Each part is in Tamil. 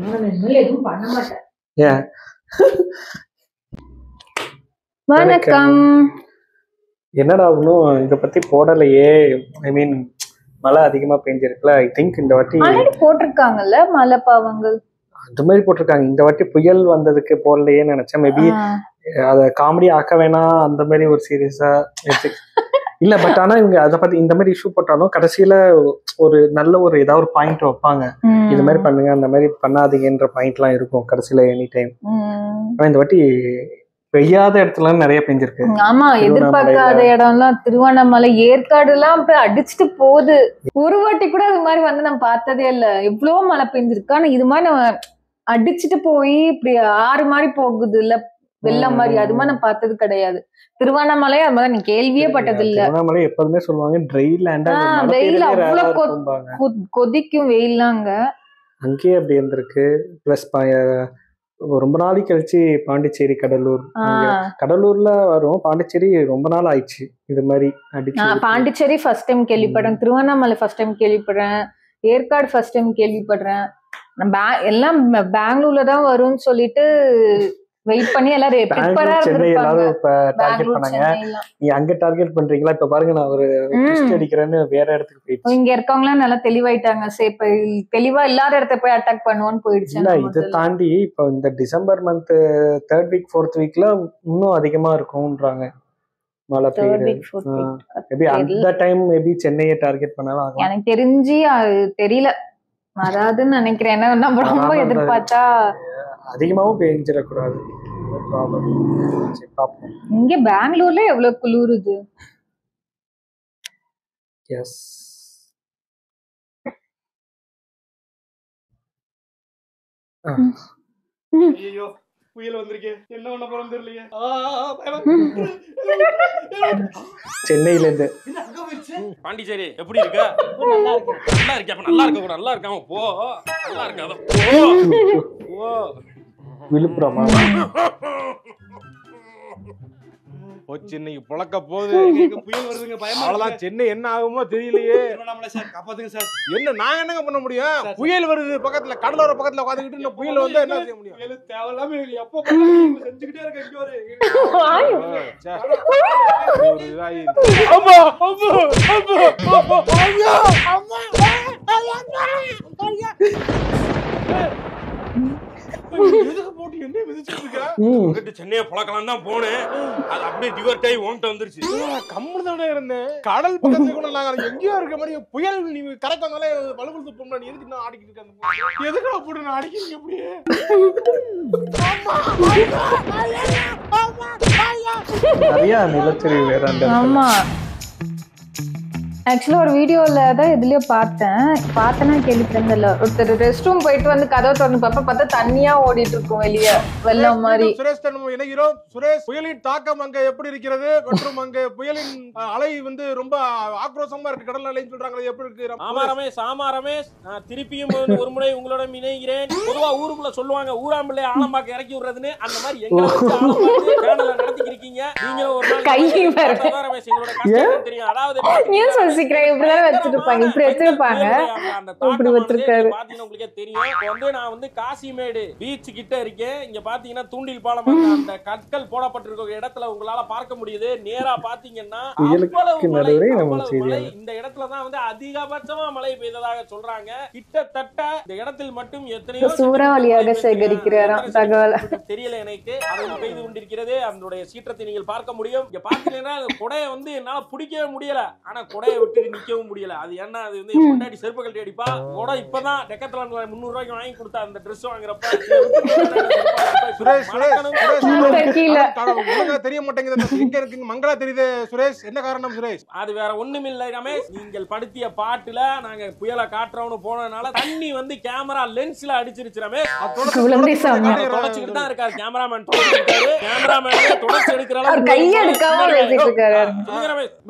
எதுவும் பண்ண மாட்டேன். ஏன் வணக்கம். என்னடா ஒன்றும் இதை பத்தி போடலையே. ஐ மீன் மழை அதிகமா பெஞ்சிருக்குல்ல. ஐ திங்க் இந்த வாட்டி ஆல்ரெடி போட்டிருக்காங்கல்ல மழை பாவங்கள். அது மாதிரி போட்டிருக்காங்க. இந்த வாட்டி புயல் வந்ததுக்கு போடலையேன்னு நினைச்சேன். மேபி அதை காமெடி ஆக்க வேணாம் அந்த மாதிரி ஒரு சீரியஸா இல்ல. பட் ஆனா இவங்க அதை பத்தி இந்த மாதிரி இஷ்யூ போட்டாலும் கடைசியில ஒரு நல்ல ஒரு ஏதாவது ஒரு பாயிண்ட் வைப்பாங்க. இது மாதிரி பண்ணுங்க அந்த மாதிரி பண்ணாதீங்கன்ற பாயிண்ட் எல்லாம் இருக்கும் கடைசியில எனி டைம். ஆனா இந்த வாட்டி பெய்யாத இடத்துல நிறைய பெஞ்சிருக்கு. ஆமா, எதிர்பார்க்காத இடம்லாம் திருவண்ணாமலை, ஏற்காடு எல்லாம் போய் அடிச்சுட்டு போகுது. ஒரு வாட்டி கூட அது மாதிரி வந்து நம்ம பார்த்ததே இல்ல. எவ்வளவு மழை பெஞ்சிருக்கு. ஆனா இது மாதிரி நம்ம அடிச்சுட்டு போய் இப்படி ஆறு மாதிரி போகுது இல்ல, வெள்ளம் மாதிரி, அது மாதிரி நான் பார்த்தது கிடையாது. திருவண்ணாமலை அது மாதிரி நீங்க கேள்வியே பட்டது இல்ல. திருவண்ணாமலை எப்போதுமே சொல்லுவாங்க ட்ரை லேண்டா, வெயில் அவ்வளவு கொதிக்கும் வெயில்லாங்க. அங்கேயே அப்படி இருந்திருக்கு. பிளஸ் ரொம்ப நாளைக்கு கழிச்சு பாண்டிச்சேரி, கடலூர். கடலூர்ல வரும், பாண்டிச்சேரி ரொம்ப நாள் ஆயிடுச்சு இது மாதிரி அடிச்சு. பாண்டிச்சேரி ஃபர்ஸ்ட் டைம் கேள்விப்படுறேன், திருவண்ணாமலை ஃபர்ஸ்ட் டைம் கேள்விப்படுறேன், ஏற்காடு ஃபர்ஸ்ட் டைம் கேள்விப்படுறேன். எல்லாம் பெங்களூர்ல தான் வரும்னு சொல்லிட்டு வெயிட் பண்ணி எல்லாரும் சென்னை எல்லாரும் இப்ப டார்கெட் பண்ணாங்க. நீ அங்க டார்கெட் பண்றீங்களா? இப்ப பாருங்க நான் ஒரு ட்விஸ்ட் அடிக்கிறேன்னு வேற இடத்துக்கு போயிடுச்சு. இங்க இருக்கவங்க எல்லாம் நல்லா தெளிவாயிட்டாங்க. சரி இப்ப தெளிவா இல்லாத இடத்த போய் அட்டாக் பண்ணுவோன்னு போயிடுச்சு. இல்ல இதை தாண்டி இப்ப இந்த December month 3rd week 4th weekல இன்னும் அதிகமா இருக்கும்ன்றாங்க மழை பெய்யுது. மேபி அந்த டைம் மேபி சென்னையை டார்கெட் பண்ணாலும் எனக்கு தெரிஞ்சு தெரியல, வராதுன்னு நினைக்கிறேன். ஏன்னா நம்ம ரொம்ப எதிர்பார்த்தா அதிகமாவும் பெஞ்சிடக்கூடாது. இங்க பெங்களூர்ல எவ்வளவு குளிருது. எஸ் ஐயோ புயல் வந்திருக்கே, என்ன பண்ண போறோம் தெரியலையே. சென்னையில இருந்து பாண்டிச்சேரி எப்படி இருக்க? நல்லா இருக்கேன். நல்லா இருக்கேன். அப்ப நல்லா இருக்க. நல்லா இருக்காம போ. நல்லா இருக்காத போ. விழுப்புரமா சென்னைக்கு புழக்க போகுது. புயல் வருதுங்க, பயமா. அவ்வளவுதான். சென்னை என்ன ஆகுமோ தெரியலையே. சார் காப்பாத்துங்க சார். என்ன நாங்க என்னங்க பண்ண முடியும்? புயல் வருது, பக்கத்துல கடலோர பக்கத்துல உட்காந்துக்கிட்டு இந்த புயல் வந்து என்ன செய்ய முடியும்? தேவையில்லாம எப்போ செஞ்சுக்கிட்டே இருக்க. சென்னையை பழக்கலாம் தான் போனேன். அது அப்படியே டிவர்ட் ஆகி ஓன்ட்டு வந்துருச்சு. கம்முனு தானே இருந்தேன். கடல் பக்கத்துல கூட நாங்க எங்கேயோ இருக்க மாதிரி புயல் நீ கரெக்ட் வந்தாலே வலுவழுத்து போனா நீ எதுக்கு நான் ஆடிக்கிட்டு இருக்க? எதுக்கு போட்டு நான் அடிக்கிறீங்க அப்படியே? நிறைய நிலச்சரி வேற. ஆமா, ஆக்சுவலா ஒரு வீடியோல தான் எதுலயோ பார்த்தேன்னா கேள்விப்பட்டதில்ல. ஒருத்தர் ரெஸ்ட் ரூம் போயிட்டு வந்து கதவை திறந்து பார்த்தா தண்ணியா ஓடிட்டு இருக்கும் வெளியே, வெள்ளம் மாதிரி. சுரேஷ் தன்னும் இணைகிறோம். சுரேஷ், புயலின் தாக்கம் அங்க எப்படி இருக்கிறது மற்றும் அங்க புயலின் அலை வந்து ரொம்ப ஆக்ரோஷமா இருக்கு, கடல் அலைன்னு சொல்றாங்க, எப்படி இருக்கு? ஆமா ரமேஷ், திருப்பியும் ஒரு முறை உங்களோட இணைகிறேன். பொதுவா ஊருக்குள்ள சொல்லுவாங்க ஊராம்பிள்ளை ஆலம்பாக்க இறக்கி விடுறதுன்னு. அந்த மாதிரி எங்களை நடத்திக்கிறீங்க நீங்க. ஒரு நாள் ரமேஷ் எங்களோட கஷ்டம் தெரியும். அதாவது நான் வந்து காசிமேடு பீச் கிட்ட இருக்கேன். இங்க பாத்தீங்கன்னா தூண்டில் பாலம் அந்த கற்கள் போடப்பட்டிருக்க இடத்துல உங்களால பார்க்க முடியுது. நேரா பாத்தீங்கன்னா இந்த இடத்துலதான் வந்து அதிகபட்சமா மழை பெய்ததாக சொல்றாங்க. கிட்டத்தட்ட இந்த இடத்தில் மட்டும் எத்தனையோ சூறாவளியாக சேகரிக்கிறாராம் தகவல் தெரியல எனக்கு. அது பெய்து கொண்டிருக்கிறது. அதனுடைய சீற்றத்தை நீங்கள் பார்க்க முடியும். இங்க பாத்தீங்கன்னா கொடையை வந்து என்னால பிடிக்கவே முடியல. ஆனா கொடையை விட்டு நிக்கவும் முடியல. அது என்ன, அது வந்து முன்னாடி செருப்பு கழட்டி அடிப்பா கூட. இப்பதான் டெக்கத்லான் 300 ரூபாய்க்கு வாங்கி கொடுத்தா அந்த ட்ரெஸ் வாங்குறப்ப. சுரேஷ் தெரிய மாட்டேங்குது. எங்க இருக்குங்க மங்களா தெரியுது. சுரேஷ் என்ன காரணம்? சுரேஷ், அது வேற ஒண்ணும் இல்லை ரமேஷ். நீங்கள் படுத்திய பாட்டுல நாங்க புயலை காட்டுறோம்னு போனதுனால தண்ணி வந்து கேமரா லென்ஸ்ல அடிச்சிருச்சு ரமேஷ். தொடச்சிக்கிட்டு தான் இருக்காரு கேமராமேன். தொடச்சு எடுக்கிறாரு, கையை எடுக்காம பேசிட்டு இருக்காரு.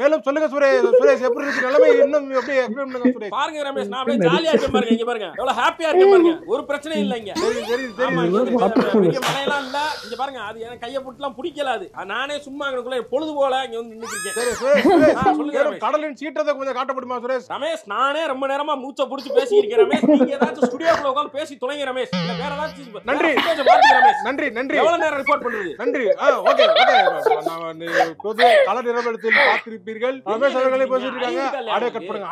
மேலும் சொல்லுங்க சுரேஷ், எப்படி இருக்கு நிலைமை? இன்னும் எப்படி எக்ஸ்பிளைன் பண்ணுங்க சுரேஷ். பாருங்க ரமேஷ், நான் அப்படியே ஜாலியா இருக்கேன் பாருங்க. இங்க பாருங்க எவ்வளவு ஹாப்பியா இருக்கேன் பாருங்க. ஒரு பிரச்சனை இல்லைங்க. கடையெல்லாம் இல்ல. இங்க பாருங்க, அது எனக்கு கையை போட்டுலாம் பிடிக்கல. அது நானே சும்மா அங்கக்குள்ள பொழுது போல இங்க வந்து நின்னுக்கிருக்கேன். சொல்லுங்க, கடலின் சீற்றத்தை கொஞ்சம் காட்ட முடியுமா சுரேஷ்? ரமேஷ், நானே ரொம்ப நேரமா மூச்சை புடிச்சு பேசிக்கிறேன் ரமேஷ். நீங்க ஏதாச்சும் ஸ்டுடியோக்குள்ள உட்கார்ந்து பேசி தொலைங்க ரமேஷ். இல்ல வேற ஏதாச்சும் நன்றி ரமேஷ். நன்றி நன்றி. எவ்வளவு நேரம் ரிப்போர்ட் பண்றது? நன்றி. ஓகே பொது கலர் நிலவரத்தில் பார்த்திருப்பீர்கள். ரமேஷ் அவர்களே பேசிட்டு இருக்காங்க. ஆடியோ கட் பண்ணுங்க.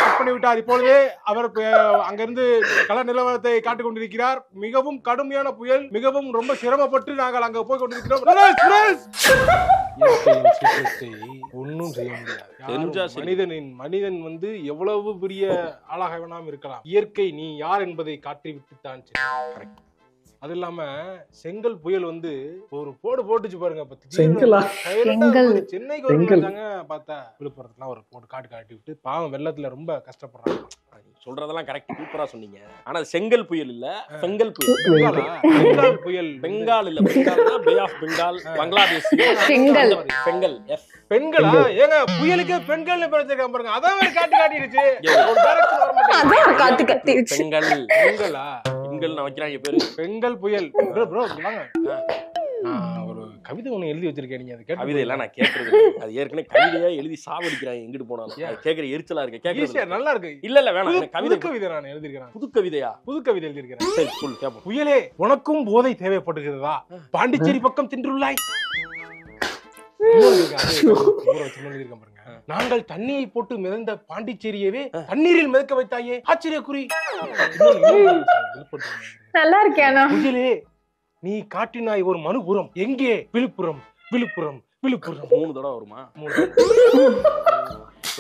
கட் பண்ணி விட்டார். இப்பொழுது அவர் அங்கிருந்து கள நிலவரத்தை காட்டிக் கொண்டிருக்கிறார். மிகவும் கடுமையான புயல், மிகவும் ரொம்ப சிரமப்பட்டு நாங்கள் அங்க போய் கொண்டிருக்கிறோம். ஒன்னும் செய்ய முடியாது. மனிதன் வந்து எவ்வளவு பெரிய ஆளாக வேணாம் இருக்கலாம். இயற்கை நீ யார் என்பதை காட்டி விட்டுத்தான். அது இல்லாம செங்கல் புயல் வந்து ஒரு போட்டுச்சு பாருங்க. சென்னைக்கு வருவாங்க பார்த்தா விழுப்புரத்துல ஒரு போட்டு காட்டி விட்டு பாவம் வெள்ளத்துல ரொம்ப கஷ்டப்படுறாங்க. சொல்றதெல்லாம் கரெக்ட், சூப்பரா சொன்னீங்க. ஆனா செங்கல் புயல் இல்ல, பெங்கல் புயல். பெங்கால் புயல். பெங்கால் இல்ல, பெங்கால்னா bay of Bengal, Bangladesh. Bengal Bengal F. பெண்களா? ஏங்க புயலுக்கு பெண்கள்னு பேசிருக்காங்க பாருங்க. அதான் காட்டிடுச்சு. பெங்கல். பெண்களா? பெண்கள் நான் வைக்கிறாங்க பேரு. பெங்கல் புயல். ப்ரோ வாங்க. ஒரு கவிதை ஒண்ணு எழுதி வச்சிருக்கேன். நீங்க அது கவிதை எல்லாம் நான் கேட்கறது அது ஏற்கனவே கவிதையா எழுதி சாவடிக்கிறாங்க எங்கிட்டு போனாலும். கேட்கற எரிச்சலா இருக்கு. கேட்கறது நல்லா இருக்கு. இல்ல வேணாம். கவிதை நான் எழுதிருக்கேன். புது கவிதையா? புது கவிதை எழுதிருக்கேன். சரி சொல்லு கேப்போம். புயலே, உனக்கும் போதை தேவைப்படுகிறதா? பாண்டிச்சேரி பக்கம் தின்றுள்ளாய். நாங்கள் தண்ணியை போட்டு மிதந்த பாண்டிச்சேரியவே தண்ணீரில் மிதக்க வைத்தாயே, ஆச்சரியக்குறி. நல்லா இருக்கேனா? புயலே, நீ காட்டினாய் ஒரு மனுபுரம். எங்கே? விழுப்புரம். 3 தடவை வருமா?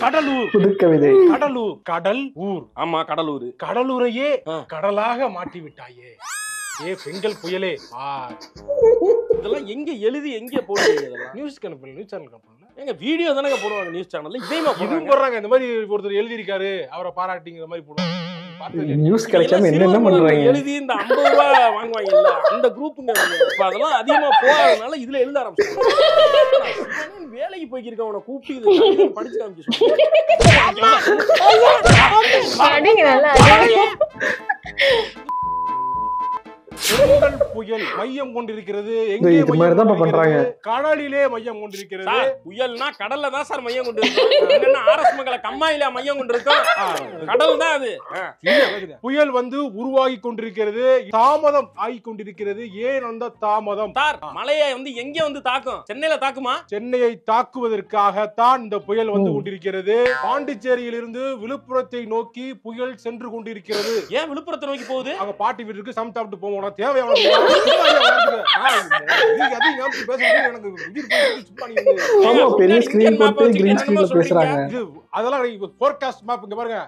கடலூர். புதுக்கவிதை. கடலூர். கடல் ஊர். ஆமா, கடலூர். கடலூரையே கடலாக மாற்றி விட்டாயே. ஏ பெண்கள் புயலே. இதெல்லாம் எங்க எழுதி எங்க போடுறீங்க? இதெல்லாம் நியூஸ் சேனல் எங்க வீடியோ தானங்க போடுவாங்க நியூஸ் சேனல்ல. இதையுமா போடுறாங்க. இந்த மாதிரி ஒருத்தர் எழுதி இருக்காரு, அவரை பாராட்டிங்கிற மாதிரி போடுவாங்க. நியூஸ் கிடைக்காம என்னென்ன பண்றாங்க? எழுதி இந்த 50 ரூபாய் வாங்குவாங்க இல்ல, அந்த குரூப்புங்க. இப்ப அதெல்லாம் அதிகமா போகாதனால இதுல எழுத ஆரம்பிச்சாங்க. வேலைக்கு போய்க்கிருக்க அவனை கூப்பிட்டு படிச்சு காமிச்சு பெண்கள் புயல் மையம் கொண்டிருக்கிறது. கடலிலே மையம் கொண்டிருக்கிறது. புயல்னா கடல்ல தான் சார் மையம் கொண்டிருக்கு. ஆர்எஸ் மங்கல கம்மாயில மையம் கொண்டிருக்கோம். கடல் தான் அது. புயல் வந்து உருவாகி கொண்டிருக்கிறது, தாமதம் ஆகி கொண்டிருக்கிறது. ஏன் அந்த தாமதம்? சார் மலையை வந்து எங்க வந்து தாக்கும்? சென்னையில தாக்குமா? சென்னையை தாக்குவதற்காகத்தான் இந்த புயல் வந்து கொண்டிருக்கிறது. பாண்டிச்சேரியில் இருந்து விழுப்புரத்தை நோக்கி புயல் சென்று கொண்டிருக்கிறது. ஏன் விழுப்புரத்தை நோக்கி போகுது? அவங்க பாட்டி வீட்டுக்கு சமைச்சு போவோம். தேவையான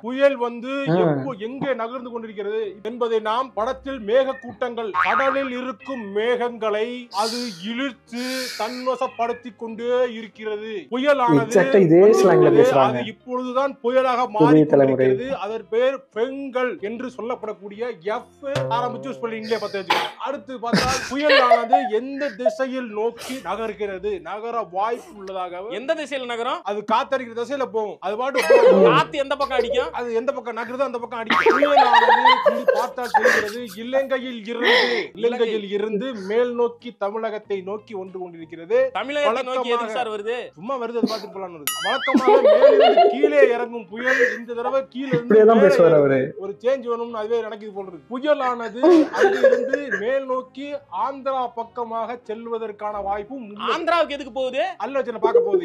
புயல் வந்து எங்கே நகர்ந்து கொண்டிருக்கிறது என்பதை நாம் படத்தில் மேக கூட்டங்கள், கடலில் இருக்கும் மேகங்களை அது இழுத்து தன்வசப்படுத்திக் கொண்டே இருக்கிறது. புயலானது இப்பொழுதுதான் புயலாக மாறி கொண்டிருக்கிறது. அதன் பேர் பெண்கள் என்று சொல்லப்படக்கூடிய எஃப் ஆரம்பிச்சு ஸ்பெல்லிங்ல அடுத்து பார்த்தால் புயலானது எந்த திசையில் நோக்கி நகர்கிறது, நகர வாய்ப்பு உள்ளதாக. எந்த திசையில் நகரும்? அது காத்தடிக்கிற திசையில போகும். அது பாட்டு காத்து எந்த பக்கம் அடிக்கும்? அது எந்த பக்கம் நகருதோ அந்த பக்கம் அடிக்கும். புயலானது பார்த்தால் தெரிகிறது இலங்கையில் இருந்து மேல் நோக்கி தமிழகத்தை நோக்கி ஒன்று கொண்டிருக்கிறது. தமிழகத்தை நோக்கி எதுக்கு சார் வருது? சும்மா வருது, அது பார்த்துட்டு போலாம். வழக்கமாக மேலிருந்து கீழே இறங்கும் புயல் இந்த தடவை கீழே இருந்து ஒரு சேஞ்ச் வேணும்னு அதுவே நடக்குது போல இருக்கு. புயலானது அங்கிருந்து மேல் நோக்கி ஆந்திரா பக்கமாக செல்வதற்கான வாய்ப்பும். ஆந்திராவுக்கு எதுக்கு போகுது? அல்ல பார்க்க போகுது.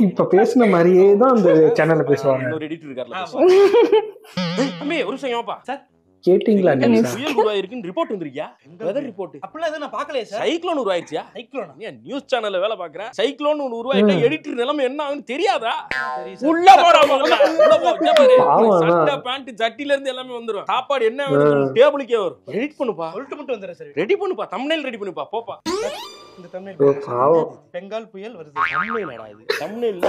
இப்ப பேசின மாதிரியே தான் அந்த சேனல்ல பேசுவாங்க. இன்னொரு எடிட்டர் இருக்கார்ல. தம்பி ஒரு நிமிஷம் ஏப்பா சார் கேட்டிங்களா? புயல் உருவாயிருக்குன்னு ரிப்போர்ட் வந்திருக்கியா? Weather report. அப்பலாம் எதுவும் நான் பார்க்கலையே சார். சைக்ளோன் உருவாயிருச்சியா? சைக்ளோன்? நீ நியூஸ் சேனல்ல வேலை பார்க்கற. சைக்ளோன் ஒன்னு உருவாயிட்டா எடிட்டர் நிலைமை என்ன ஆகும்னு தெரியாதா? உள்ள போடா உள்ள போ. சட்டை பேண்ட் ஜட்டில இருந்து எல்லாமே வந்துரும். சாப்பாடு என்ன வேணும் டேபிளுக்கே வரும். எடிட் பண்ணுப்பா. சொல்லிட்டு மட்டும் வந்துறேன் சார். ரெடி பண்ணுப்பா. தம்ப்நெயில் ரெடி பண்ணுப்பா. போப்பா. இந்த thumbnail ஓ, பாருங்க. பாவம். பெங்கால் புயல் வருது. தம்ப்நெயிலடா இது. தம்ப்நெயில்ல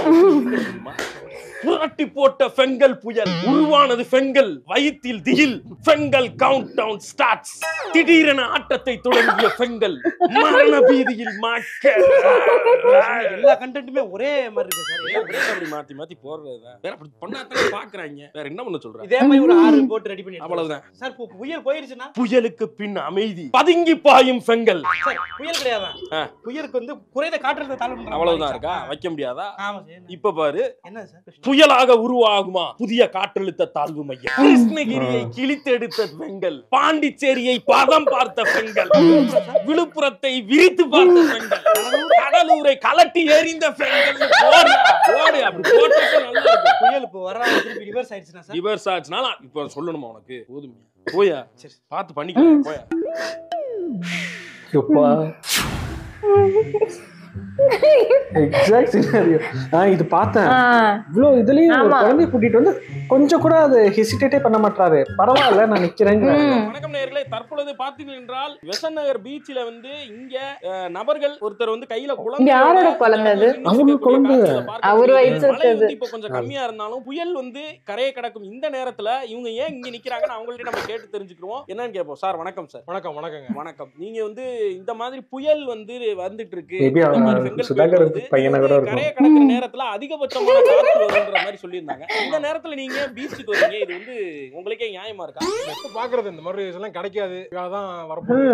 தெரியுமா? புரட்டி போட்ட பெங்கல் புயல் உருவானது பெங்கல் வயிற்றில் திகில் பெங்கல் கவுண்ட் டவுன் ஸ்டார்ட்ஸ் திடீரென ஆட்டத்தை தொடங்கிய பெங்கல் மரண பீதியில் மக்கள் எல்லா கண்டென்ட்டுமே ஒரே மாதிரி இருக்கு சார். ஏன் break அப்படி மாத்தி மாத்தி போடுறதுதான் வேற அப்படி பண்ணாதானே பாக்குறாங்க வேற என்ன பண்ண சொல்றாங்க இதே மாதிரி ஒரு 6 போட்டு ரெடி பண்ணி அவ்வளவுதான். சார். இப்போ புயல் போயிருச்சுன்னா புயலுக்கு பின் அமைதி பதுங்கி பாயும் பெங்கல் சார் புயல் கிடையாதான். புயலுக்கு வந்து குறைந்த காற்றழுத்த தாழ்வு அவ்வளவுதான் இருக்கா வைக்க முடியாதா ஆமா சார். இப்ப பாரு என்ன சார் புயலாக உருவாகுமா புதிய காற்றழுத்த தாழ்வு மையம் கிருஷ்ணகிரியை கிழித்தெடுத்த பெங்கல் பாண்டிச்சேரியை பதம் பார்த்த பெங்கல் விழுப்புரத்தை விரித்து பார்த்த பெங்கல் கடலூரை கலட்டி எறிந்த பெங்கல் ஓடு அப்படி போட்டு நல்லா இருக்கும் புயல் இப்போ வராது திருப்பி ரிவர்ஸ் ஆயிடுச்சுன்னா சார். ரிவர்ஸ் ஆச்சுனால இப்ப சொல்லணுமா உனக்கு போதும் போயா சரி பார்த்து பண்ணிக்கலாம் போயா எப்பா எக்ஸாக்ட் சினாரியோ. நான் இது பார்த்தேன். இவ்வளோ இதுலயும் ஒரு குழந்தைய கூட்டிட்டு வந்து கொஞ்சம் கூட அது ஹெசிடேட்டே பண்ண மாட்டாரு. பரவாயில்ல நான் நிக்கிறேங்க. வணக்கம் நேயர்களே, தற்பொழுது பார்த்தீர்கள் என்றால் வெசன் நகர் பீச்ல வந்து இங்க நபர்கள் ஒருத்தர் வந்து கையில யாரோட குழந்தை அது? அவங்க குழந்தை. அவர் வயசு இப்ப கொஞ்சம் கம்மியா இருந்தாலும் புயல் வந்து கரையை கடக்கும் இந்த நேரத்துல இவங்க ஏன் இங்க நிக்கிறாங்கன்னு அவங்கள்ட்ட நம்ம கேட்டு தெரிஞ்சுக்கிறோம். என்னன்னு கேட்போம். சார் வணக்கம் சார். வணக்கம். வணக்கங்க. வணக்கம். நீங்க வந்து இந்த மாதிரி புயல் வந்து வந்துட்டு இருக்கு மேபி சுதாகர் பையனா கூட இருக்கும். கரையை கடக்கிற நேரத்துல அதிகபட்சமான காற்று வரும்ன்ற மாதிரி சொல்லியிருந்தாங்க. இந்த நேரத்துல நீங்க பீச்சுக்கு வரீங்க, இது வந்து உங்களுக்கே நியாயமா இருக்கா? எப்ப பாக்குறது இந்த மாதிரி எல்லாம் கிடைக்காது. அதான் வரப்போகுது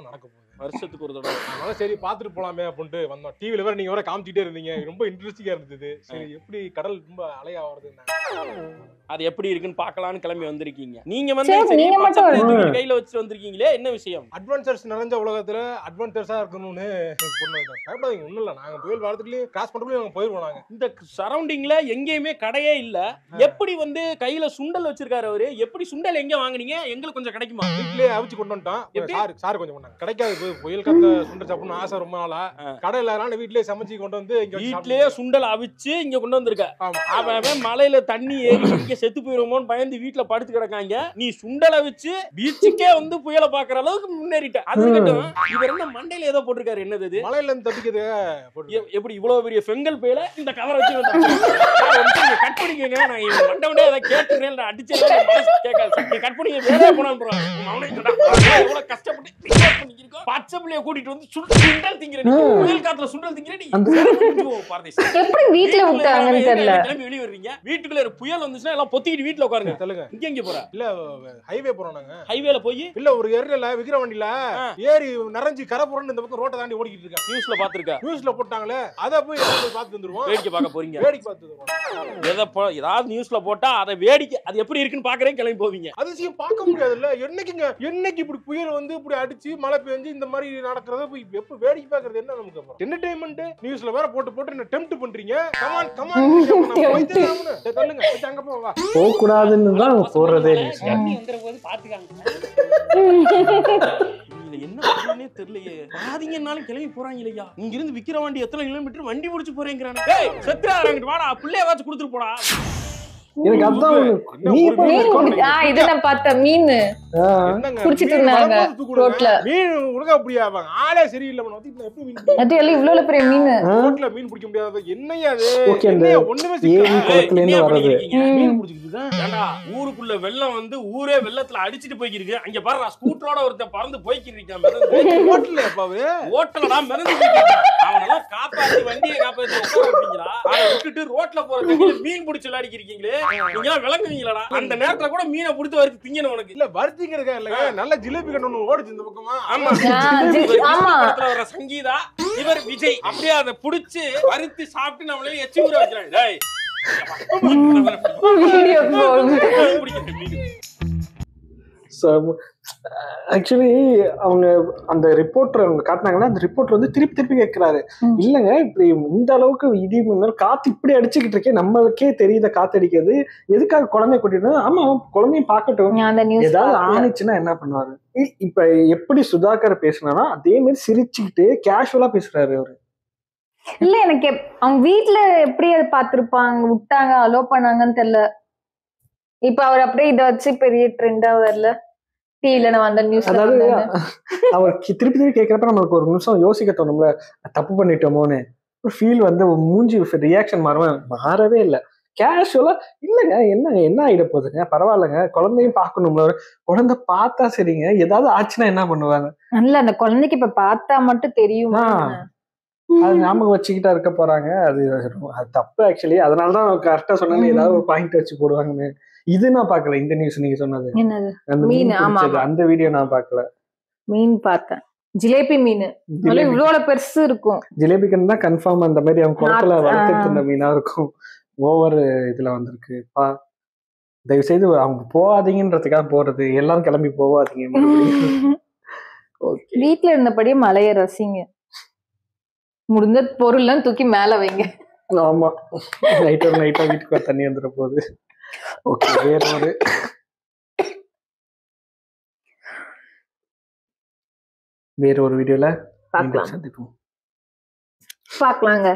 நடக்க போகுது வருஷத்துக்கு ஒரு தடவை. அதனால சரி பாத்துட்டு போலாமே அப்படின்ட்டு வந்தோம். டிவில வேற நீங்க வேற காமிச்சிட்டே இருந்தீங்க. ரொம்ப இன்ட்ரெஸ்டிங்கா இருந்தது. சரி எப்படி கடல் ரொம்ப அலையா வருது அது எப்படி இருக்குன்னு பாக்கலாம்னு கிளம்பி வந்திருக்கீங்க. நீங்க வந்து கையில வச்சு வந்திருக்கீங்களே, என்ன விஷயம்? அட்வென்ச்சர்ஸ் நிறைஞ்ச உலகத்துல அட்வென்ச்சர்ஸா இருக்கணும்னு பயப்படாதீங்க. ஒண்ணும் இல்ல, நாங்க புயல் வாரத்துலயும் கிராஸ் பண்றதுலயும் நாங்க போயிருவோம். நாங்க இந்த சரௌண்டிங்ல எங்கேயுமே கடையே இல்ல. எப்படி வந்து கையில சுண்டல் வச்சிருக்காரு அவரு? எப்படி சுண்டல் எங்க வாங்குனீங்க? எங்களுக்கு கொஞ்சம் கிடைக்குமா? வீட்லயே அவிச்சு கொண்டு வந்துட்டோம். சார் கொஞ்சம் கொண்டாங்க. கிடைக்காது புயல் காத்த சுண்டல் சாப்பிடணும் ஆசை ரொம்ப நாளா. கடை இல்லாதனால வீட்லயே சமைச்சு கொண்டு வந்து வீட்லயே சுண்டல் அவிச்சு இங்க கொண்டு வந்திருக்க. அவன் மலையில தண்ணி ஏறி இங்க செத்து போயிருமோன்னு பயந்து வீட்டுல படுத்து கிடக்காங்க. நீ சுண்டலை வச்சு பீச்சுக்கே வந்து புயலை பாக்குற அளவுக்கு முன்னேறிட்ட. அது இருக்கட்டும், இவர் என்ன மண்டையில ஏதோ போட்டிருக்காரு? என்னது மலையில இருந்து தப்பிக்குது? எப்படி இவ்வளவு பெரிய பெங்கல் புயல இந்த கவரை வச்சு கட் பண்ணிக்கங்க. நான் மண்டவனே அதை கேட்டுறேன் அடிச்சே கேட்காது. கட் பண்ணி வேலையா போனாலும் எவ்வளவு கஷ்டப்பட்டு பச்சை பிள்ளைய கூட்டிட்டு வந்து சுண்டல் திங்கிறேன். புயல் காத்துல சுண்டல் திங்கிறேன். எப்படி வீட்டுல விட்டாங்கன்னு தெரியல. கிளம்பி வெளியே வர்றீங்க. வீட்டுக்குள்ள புயல் வந்துச்சுன்னா எல்லாம் பொத்திக்கிட்டு வீட்டுல உட்காருங்க. சொல்லுங்க, இங்க எங்க போற? இல்ல ஹைவே போறோம். நாங்க ஹைவேல போய் இல்ல ஒரு ஏரியில விக்கிற வண்டியில ஏறி நிறைஞ்சு கரை போறோம்னு இந்த பக்கம் ரோட்டை தாண்டி ஓடிக்கிட்டு இருக்கேன். நியூஸ்ல பாத்துருக்க. நியூஸ்ல போட்டாங்களே, அத போய் பார்த்து வந்துருவோம். வேடிக்கை பார்க்க போறீங்க. வேடிக்கை பார்த்து ஏதாவது நியூஸ்ல போட்டா அதை வேடிக்கை அது எப்படி இருக்குன்னு பாக்குறேன் கிளம்பி போவீங்க. அதிசயம் பார்க்க முடியாதுல்ல. என்னைக்கு இப்படி புயல் வந்து இப்படி அடிச்சு மழை பெஞ்சு இந்த மாதிரி நடக்கிறத எப்ப வேடிக்கை பாக்குறது? என்ன நமக்கு என்டர்டைன்மெண்ட் நியூஸ்ல வேற போட்டு என்ன டெம்ப்ட் பண்றீங்க. கமான் கமான் சொல்லுங்க, அங்க போவா போக கூடாதுன்னு தான் போறதே. வந்துறபோது பாத்துக்காங்க. என்ன பண்ணுனே தெரியலையே. பாதிங்கனாலும் கிளம்பி போறாங்க இல்லையா? இங்க இருந்து விக்கிற வண்டி எத்தனை கிலோமீட்டர் வண்டி முடிச்சு போறேங்கிறானே. டேய் செத்துறாங்க, வாடா புள்ளைய வாச்சு கொடுத்துட்டு போடா. எனக்கு அதான் இத நான் பார்த்த மீன் குடிச்சிட்டு இருந்தாங்க ரோட்ல. மீன் உலக அப்படியே ஆளே சரியில்லை. அது எல்லாம் இவ்வளவு பெரிய மீன் ரோட்ல மீன் பிடிக்க முடியாது. என்னையா அது? ஒண்ணுமே மீன் பிடிச்சிட்டு ஏண்டா ஊருக்குள்ள வெள்ளம் வந்து ஊரே வெள்ளத்துல அடிச்சிட்டு போய்க்கிருக்கு. அங்க பாரு ஸ்கூட்டரோட ஒருத்தன் பறந்து போய்க்கிட்டு ஹோட்டல்ல அப்பாவே ஹோட்டலடா மிதந்து அவனெல்லாம் காப்பாத்தி வண்டியை காப்பாத்தி உட்கார வைப்பீங்களா? அதை விட்டுட்டு ரோட்ல போற மீன் பிடிச்சு விளையாடிக்கிறீங்களா? நீங்க விளங்குவீங்களா? அந்த நேரத்துல கூட மீனை பிடித்து வறுத்து திங்கணும். உனக்கு இல்ல வறுத்திங்கிறதுக்கா இல்ல, நல்ல ஜிலேபி கண்ணு ஓடுச்சு இந்த பக்கமா. ஆமா வர சங்கீதா இவர் விஜய் அப்படியே அதை புடிச்சு வறுத்து சாப்பிட்டு நம்மளே எச்சி ஊற வைக்கிறாங்க. ஆக்சுவலி அவங்க அந்த ரிப்போர்ட்டர் அவங்க காட்டினாங்கன்னா அந்த ரிப்போர்ட்டர் வந்து திருப்பி கேட்கிறாரு, இல்லங்க இப்படி இந்த அளவுக்கு இடி முன்னாள் காத்து இப்படி அடிச்சுக்கிட்டு இருக்கேன், நம்மளுக்கே தெரியுத காத்து அடிக்கிறது, எதுக்காக குழந்தைய கூட்டிட்டு? ஆமா குழந்தையும் பாக்கட்டும், ஏதாவது ஆனிச்சுன்னா என்ன பண்ணுவாரு? இப்ப எப்படி சுதாகர் பேசினாரோ அதே மாதிரி சிரிச்சுக்கிட்டு கேஷுவலா பேசுறாரு அவரு. இல்ல எனக்கு அவங்க வீட்டுல எப்படி அதை பாத்துருப்பாங்க, விட்டாங்க அலோ பண்ணாங்கன்னு தெரியல. இப்ப அவர் அப்படியே இதை வச்சு பெரிய ட்ரெண்டா வரல. டிவில நான் வந்த நியூஸ். அதாவது அவர் திருப்பி திருப்பி கேட்கறப்ப நம்மளுக்கு ஒரு நிமிஷம் யோசிக்க தோணும்ல, தப்பு பண்ணிட்டோமோன்னு ஒரு ஃபீல் வந்து மூஞ்சி ரியாக்ஷன் மாறவே இல்லை. கேஷுவலா இல்லைங்க, என்ன ஆயிட போகுதுங்க, பரவாயில்லைங்க, குழந்தையும் பார்க்கணும்ல, குழந்தை பார்த்தா சரிங்க, ஏதாவது ஆச்சுன்னா என்ன பண்ணுவாங்க? இல்ல அந்த குழந்தைக்கு இப்ப பார்த்தா மட்டும் தெரியுமா? அது ஞாபகம் வச்சுக்கிட்டா இருக்க போறாங்க. அது தப்பு ஆக்சுவலி. அதனாலதான் கரெக்டா சொன்னேன்னு ஏதாவது ஒரு பாயிண்ட் வச்சு போடுவாங்கன்னு. இது நான் பாக்கல. இந்த நியூஸ் நீங்க சொன்னது அந்த வீடியோ நான் பாக்கல. மீன் பார்த்தேன், ஜிலேபி மீன் இவ்வளவு பெருசு இருக்கும். ஜிலேபிக்குன்னு தான் கன்ஃபார்ம் அந்த மாதிரி அவங்க குளத்துல வளர்த்துட்டு இருந்த மீனா இருக்கும். ஓவர் இதுல வந்திருக்கு. தயவு செய்து அவங்க போகாதீங்கன்றதுக்காக போறது, எல்லாரும் கிளம்பி போகாதீங்க. வீட்டுல இருந்தபடியே மலையை ரசிங்க, முடிஞ்ச பொருள்லாம் தூக்கி மேல வைங்க. ஆமா, நைட்டா வீட்டுக்கு தண்ணி வந்துட போகுது. ஓகே, வேற ஒரு வீடியோல பார்க்கலாங்க.